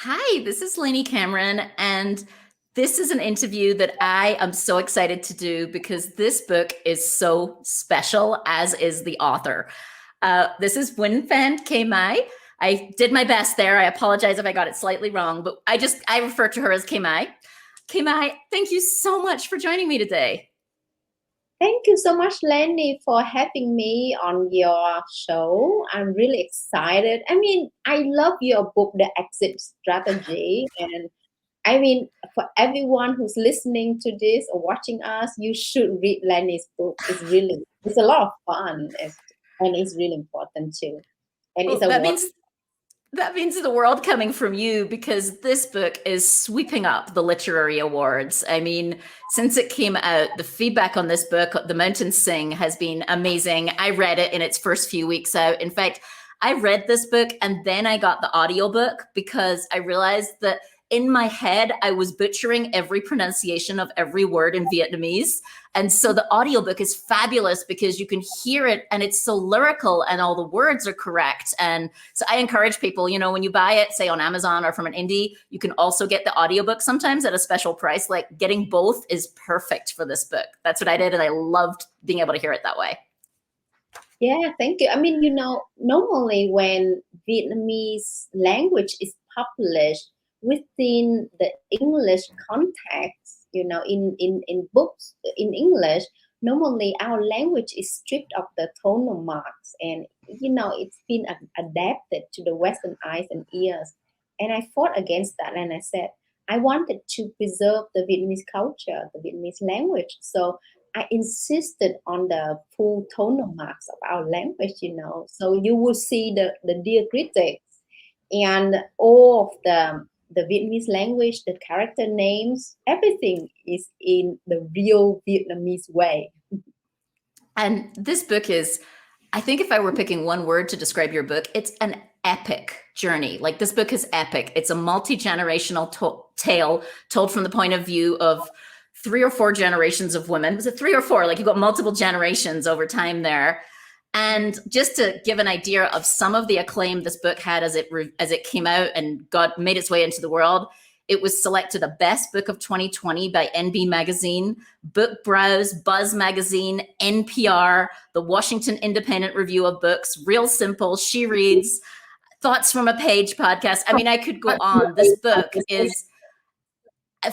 Hi, this is Lainey Cameron, and this is an interview that I am so excited to do because this book is so special, as is the author. This is Nguyễn Phan Quế Mai. I did my best there. I apologize if I got it slightly wrong, but I refer to her as Quế Mai. Quế Mai, thank you so much for joining me today. Thank you so much, Lenny, for having me on your show. I'm really excited. I love your book, The Exit Strategy. And for everyone who's listening to this or watching us, you should read Lenny's book. It's a lot of fun and it's really important too. And it's Well, a that word. means That means the world coming from you because this book is sweeping up the literary awards. I mean, since it came out, the feedback on this book, The Mountains Sing, has been amazing. I read it in its first few weeks out. In fact, I read this book and then I got the audiobook because I realized that in my head, I was butchering every pronunciation of every word in Vietnamese. And so the audiobook is fabulous because you can hear it and it's so lyrical and all the words are correct. And so I encourage people, when you buy it, say on Amazon or from an indie, you can also get the audiobook sometimes at a special price. Like getting both is perfect for this book. That's what I did. And I loved being able to hear it that way. Yeah, thank you. Normally when Vietnamese language is published within the English context, in books in English, normally our language is stripped of the tonal marks and, it's been adapted to the Western eyes and ears. And I fought against that and I said, I wanted to preserve the Vietnamese culture, the Vietnamese language. So I insisted on the full tonal marks of our language. So you will see the dear critics and all of the Vietnamese language, the character names, everything is in the real Vietnamese way. And this book is, I think if I were picking one word to describe your book, it's an epic journey. Like this book is epic. It's a multi-generational tale told from the point of view of 3 or 4 generations of women. Was it 3 or 4? Like you've got multiple generations over time there. And just to give an idea of some of the acclaim this book had as it came out and made its way into the world, it was selected a best book of 2020 by NB Magazine, Book Browse, Buzz Magazine, NPR, the Washington Independent Review of Books, Real Simple, She Reads, Thoughts from a Page podcast. I mean, I could go on. This book is,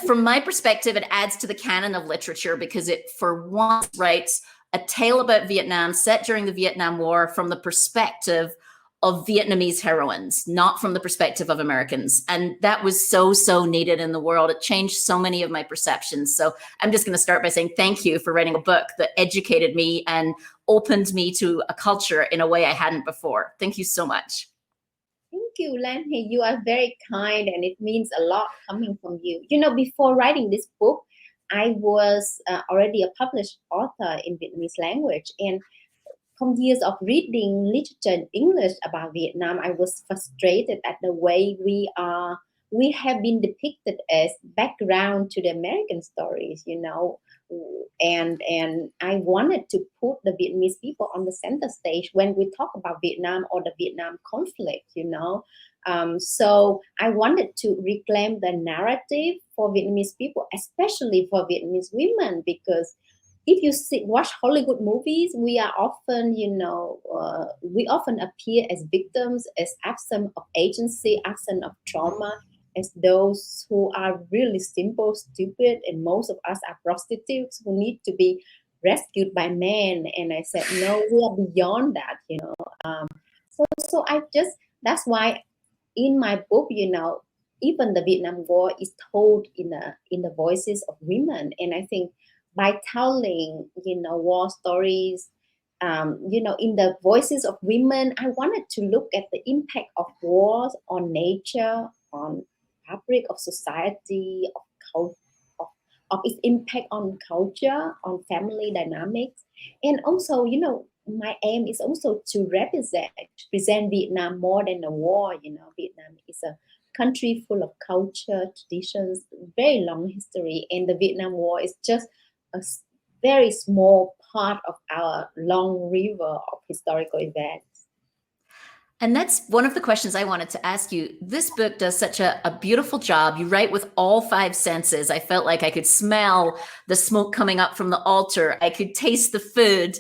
from my perspective, it adds to the canon of literature because it, for once, writes a tale about Vietnam set during the Vietnam War from the perspective of Vietnamese heroines, not from the perspective of Americans. And that was so, so needed in the world. It changed so many of my perceptions. So I'm just going to start by saying thank you for writing a book that educated me and opened me to a culture in a way I hadn't before. Thank you so much. Thank you, Lanny. You are very kind and it means a lot coming from you. Before writing this book, I was already a published author in Vietnamese language. And from years of reading literature in English about Vietnam, I was frustrated at the way we have been depicted as background to the American stories. And I wanted to put the Vietnamese people on the center stage when we talk about Vietnam or the Vietnam conflict. So I wanted to reclaim the narrative for Vietnamese people, especially for Vietnamese women, because if you watch Hollywood movies, we are often, we often appear as victims, as absent of agency, absent of trauma, as those who are really simple, stupid, and most of us are prostitutes who need to be rescued by men. And I said, no, we are beyond that. So that's why in my book, even the Vietnam War is told in the voices of women, and I think by telling war stories in the voices of women, I wanted to look at the impact of wars on nature, on fabric of society, of its impact on culture, on family dynamics. And also, my aim is also to present Vietnam more than a war. Vietnam is a country full of culture, traditions, very long history, and the Vietnam War is just a very small part of our long river of historical events. And that's one of the questions I wanted to ask you. This book does such a beautiful job. You write with all five senses. I felt like I could smell the smoke coming up from the altar. I could taste the food.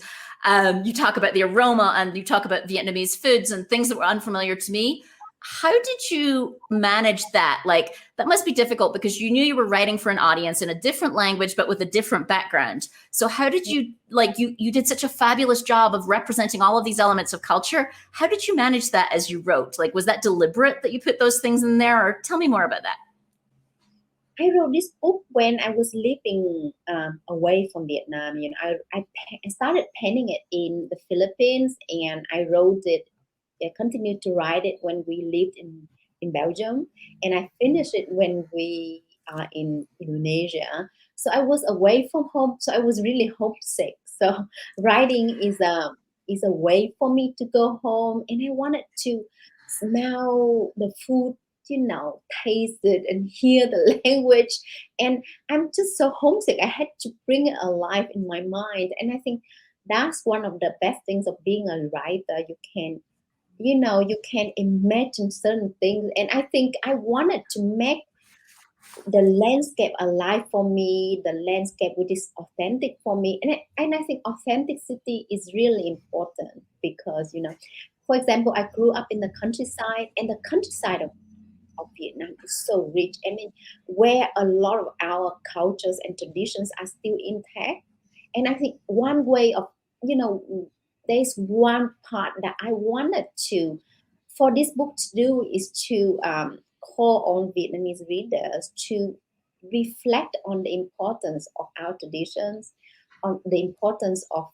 You talk about the aroma and you talk about Vietnamese foods and things that were unfamiliar to me. How did you manage that? Like, that must be difficult because you knew you were writing for an audience in a different language, but with a different background. So how did you, like, you did such a fabulous job of representing all of these elements of culture. How did you manage that as you wrote? Like, was that deliberate that you put those things in there, or tell me more about that? I wrote this book when I was living away from Vietnam. I started penning it in the Philippines, and I wrote it. I continued to write it when we lived in Belgium, and I finished it when we are in Indonesia. So I was away from home, so I was really homesick. So writing is a way for me to go home, and I wanted to smell the food, taste it and hear the language. And I'm just so homesick. I had to bring it alive in my mind. And I think that's one of the best things of being a writer. You can imagine certain things. And I think I wanted to make the landscape alive for me, the landscape which is authentic for me. And I think authenticity is really important because, for example, I grew up in the countryside, and the countryside of Vietnam is so rich. I mean, where a lot of our cultures and traditions are still intact. And I think one way of, there's one part that I wanted to, for this book to do, is to call on Vietnamese readers to reflect on the importance of our traditions, on the importance of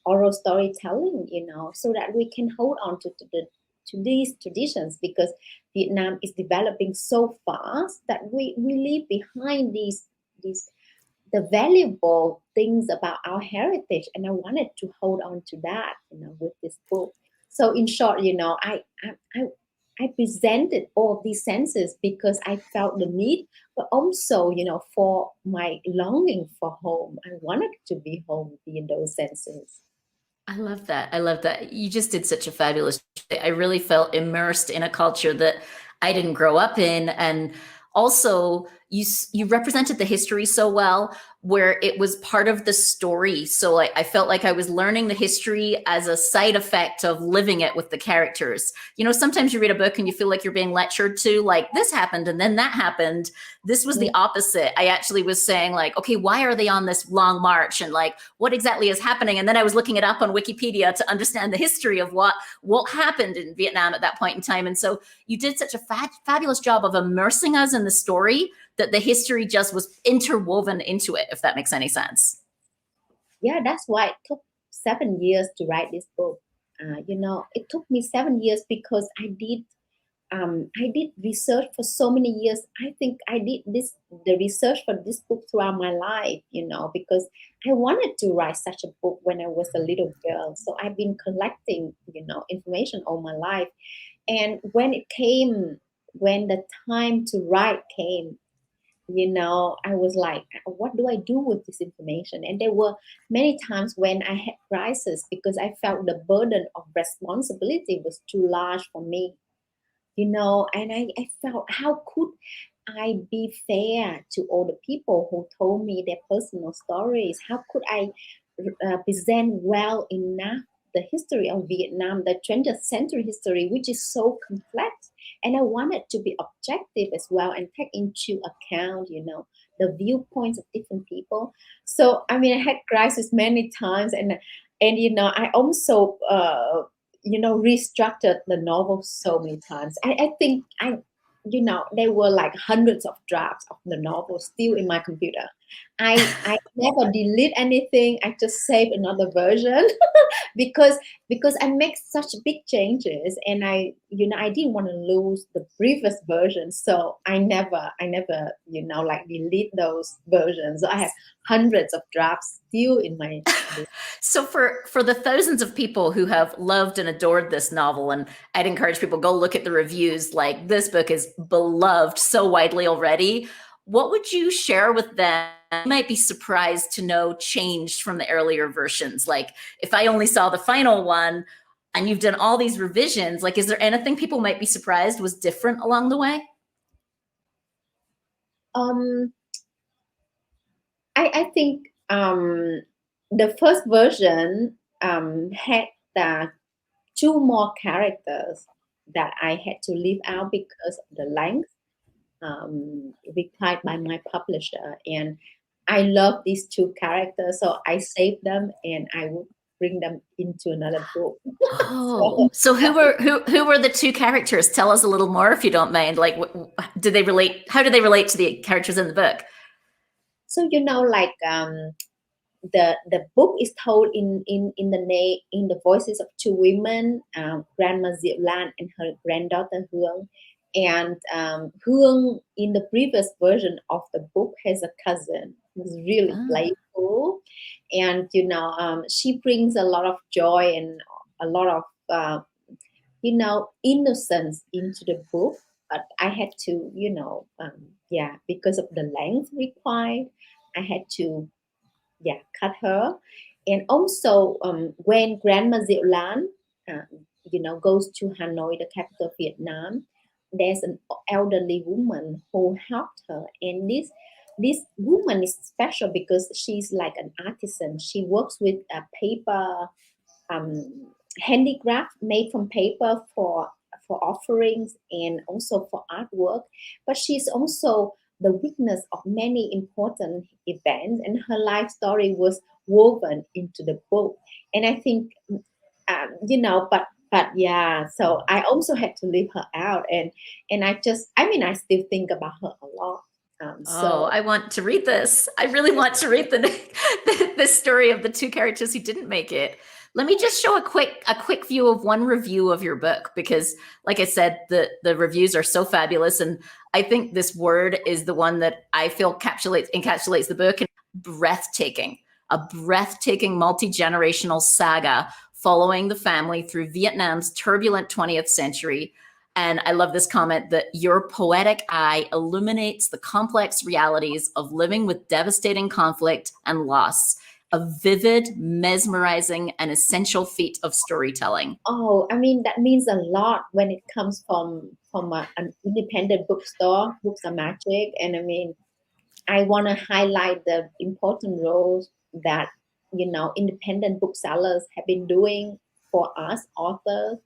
oral storytelling, so that we can hold on to these traditions, because Vietnam is developing so fast that we leave behind these the valuable things about our heritage, and I wanted to hold on to that, with this book. So in short, I presented all of these senses because I felt the need, but also, for my longing for home. I wanted to be home in those senses. I love that. I love that. You just did such a fabulous. I really felt immersed in a culture that I didn't grow up in, and also you represented the history so well, where it was part of the story. So I felt like I was learning the history as a side effect of living it with the characters. Sometimes you read a book and you feel like you're being lectured to, like, this happened and then that happened. This was the opposite. I actually was saying, like, okay, why are they on this long march, and like, what exactly is happening? And then I was looking it up on Wikipedia to understand the history of what happened in Vietnam at that point in time. And so you did such a fabulous job of immersing us in the story that the history just was interwoven into it, if that makes any sense. Yeah, that's why it took 7 years to write this book. It took me 7 years because I did research for so many years. I think I did the research for this book throughout my life, because I wanted to write such a book when I was a little girl. So I've been collecting, information all my life. And when the time to write came, I was like, what do I do with this information? And there were many times when I had crisis because I felt the burden of responsibility was too large for me, and I felt, how could I be fair to all the people who told me their personal stories? How could I present well enough the history of Vietnam, the 20th century history, which is so complex? And I wanted to be objective as well and take into account, the viewpoints of different people. So, I mean, I had crisis many times, and I also restructured the novel so many times. I think there were like hundreds of drafts of the novel still in my computer. I never delete anything. I just save another version because I make such big changes, and I didn't want to lose the previous version, so I never like delete those versions. So I have hundreds of drafts still in my. So for the thousands of people who have loved and adored this novel, and I'd encourage people, go look at the reviews, like, this book is beloved so widely already. What would you share with them? You might be surprised to know changed from the earlier versions. Like, if I only saw the final one, and you've done all these revisions. Like, is there anything people might be surprised was different along the way? I think the first version had two more characters that I had to leave out because of the length required by my publisher. And I love these two characters, so I saved them and I would bring them into another book. Oh, so who were the two characters? Tell us a little more if you don't mind. Like, did they relate? How do they relate to the characters in the book? So like the book is told in the voices of two women, Grandma Diệu Lan and her granddaughter Hương. And Hương in the previous version of the book has a cousin who's really playful, and she brings a lot of joy and a lot of innocence into the book. But I had to because of the length required, I had to cut her. And also when Grandma Diệu Lan goes to Hanoi, the capital of Vietnam, there's an elderly woman who helped her. And this woman is special because she's like an artisan. She works with a paper handicraft made from paper for offerings and also for artwork. But she's also the witness of many important events, and her life story was woven into the book. And I think but yeah, so I also had to leave her out, and I still think about her a lot. So I want to read this. I really want to read the story of the two characters who didn't make it. Let me just show a quick view of one review of your book, because like I said, the reviews are so fabulous. And I think this word is the one that I feel encapsulates the book. And breathtaking, a breathtaking multi-generational saga following the family through Vietnam's turbulent 20th century. And I love this comment that your poetic eye illuminates the complex realities of living with devastating conflict and loss. A vivid, mesmerizing, and essential feat of storytelling. Oh, that means a lot when it comes from an independent bookstore. Books are magic, and I want to highlight the important roles that independent booksellers have been doing for us authors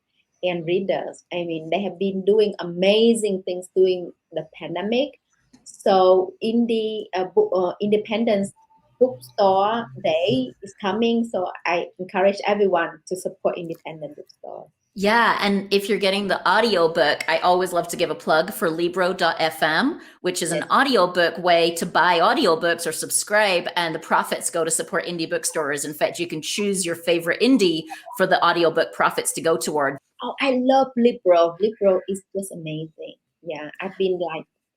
and readers. They have been doing amazing things during the pandemic. So Independence Bookstore Day is coming, so I encourage everyone to support independent bookstores. Yeah, and if you're getting the audiobook, I always love to give a plug for Libro.fm, which is an audiobook way to buy audiobooks or subscribe, and the profits go to support indie bookstores. In fact, you can choose your favorite indie for the audiobook profits to go toward. Oh, I love Libro. Libro is just amazing. Yeah, I've been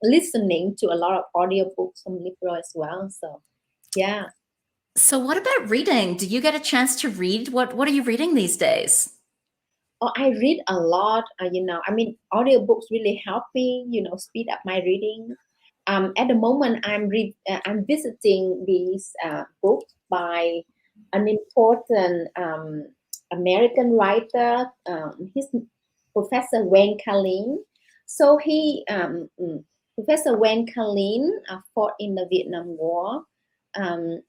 listening to a lot of audiobooks from Libro as well. So, yeah. So what about reading? Do you get a chance to read? What are you reading these days? Oh, I read a lot. Audiobooks really help me, speed up my reading. At the moment, I'm visiting these books by an important American writer. His Professor Wayne Kalin. So Professor Wayne Kalin fought in the Vietnam War, and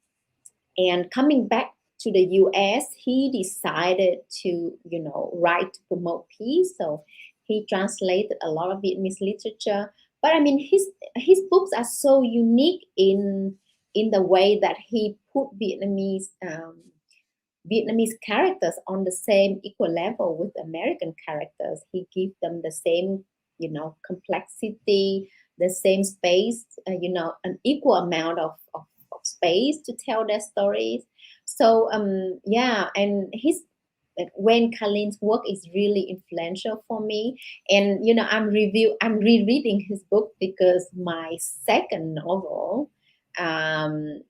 coming back to the U.S., he decided to, write to promote peace. So he translated a lot of Vietnamese literature. But his books are so unique in the way that he put Vietnamese characters on the same equal level with American characters. He gives them the same, complexity, the same space, an equal amount of space to tell their stories. So and Wayne Kalin's work is really influential for me. And I'm rereading his book because my second novel, one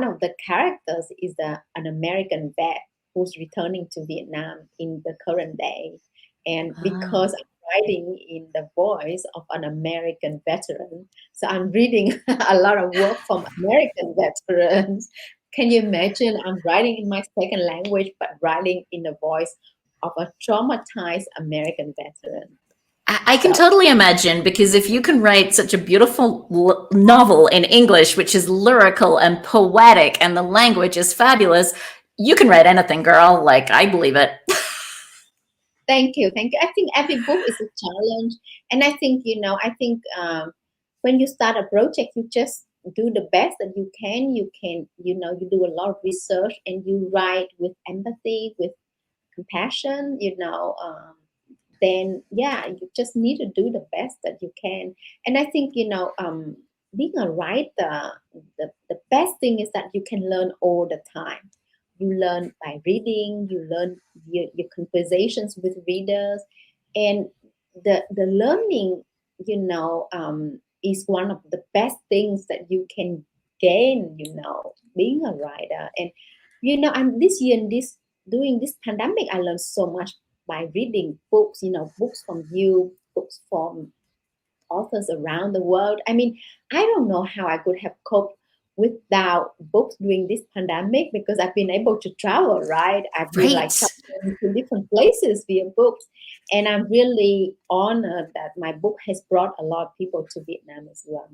of the characters is an American vet who's returning to Vietnam in the current day. And because I'm writing in the voice of an American veteran, so I'm reading a lot of work from American veterans. Can you imagine? I'm writing in my second language, but writing in the voice of a traumatized American veteran. I can totally imagine, because if you can write such a beautiful novel in English, which is lyrical and poetic, and the language is fabulous, you can write anything, girl. Like, I believe it. Thank you, thank you. I think every book is a challenge, and I think when you start a project, you just do the best that you can. You do a lot of research, and you write with empathy, with compassion. Then yeah, you just need to do the best that you can. And I think being a writer, the best thing is that you can learn all the time. You learn by reading, you learn your conversations with readers, and the learning is one of the best things that you can gain, being a writer. And I'm this year in this during this pandemic, I learned so much by reading books, books from you, books from authors around the world. I mean, I don't know how I could have coped without books during this pandemic, because I've been able to travel, right? I've been like Right. traveling to different places via books. And I'm really honored that my book has brought a lot of people to Vietnam as well.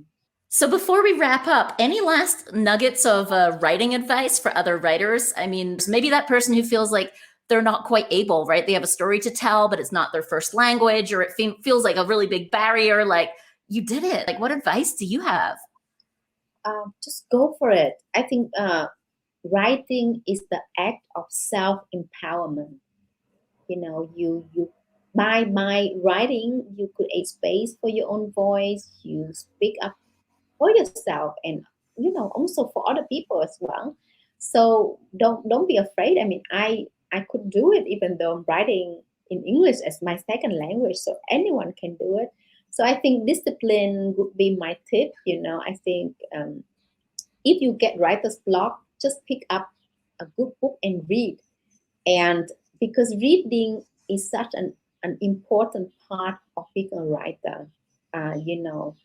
So before we wrap up, any last nuggets of writing advice for other writers? I mean, maybe that person who feels like they're not quite able, right? They have a story to tell, but it's not their first language, or it feels like a really big barrier. Like, you did it. Like, what advice do you have? Just go for it. I think writing is the act of self-empowerment. You by writing, you create space for your own voice. You speak up for yourself, and also for other people as well. So don't be afraid. I mean, I could do it even though I'm writing in English as my second language, so anyone can do it. So I think discipline would be my tip. I think if you get writer's block, just pick up a good book and read. And because reading is such an important part of being a writer. uh, you know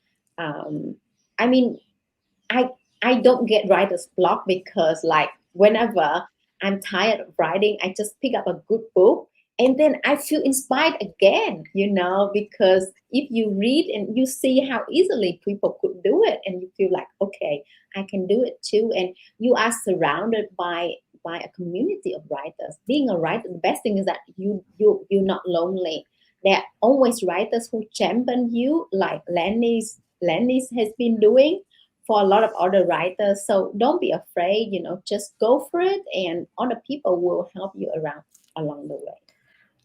I mean, I I don't get writer's block, because like whenever I'm tired of writing, I just pick up a good book, and then I feel inspired again, because if you read and you see how easily people could do it, and you feel like, okay, I can do it too. And you are surrounded by a community of writers. Being a writer, the best thing is that you're not lonely. There are always writers who champion you, like Lenny's has been doing for a lot of other writers. So don't be afraid, just go for it, and other people will help you around along the way.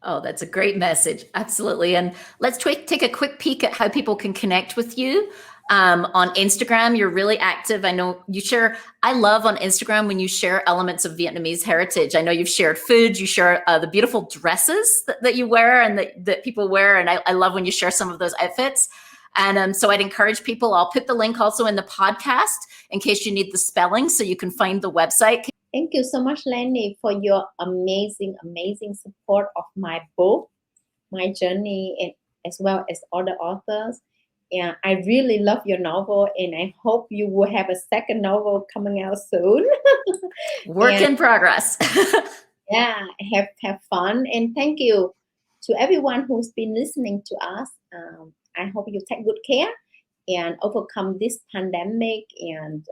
Oh, that's a great message. Absolutely. And let's take a quick peek at how people can connect with you. On Instagram, you're really active. I know you share, I love on Instagram when you share elements of Vietnamese heritage. I know you've shared food, you share the beautiful dresses that you wear and that people wear. And I love when you share some of those outfits. And so I'd encourage people, I'll put the link also in the podcast in case you need the spelling so you can find the website. Thank you so much, Lenny, for your amazing, amazing support of my book, my journey, and as well as other authors. Yeah, I really love your novel, and I hope you will have a second novel coming out soon. Work And in progress. yeah, have fun, and thank you to everyone who's been listening to us. I hope you take good care and overcome this pandemic, and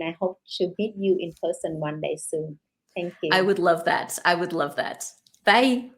I hope to meet you in person one day soon. Thank I you. would love that. I would love that. Bye.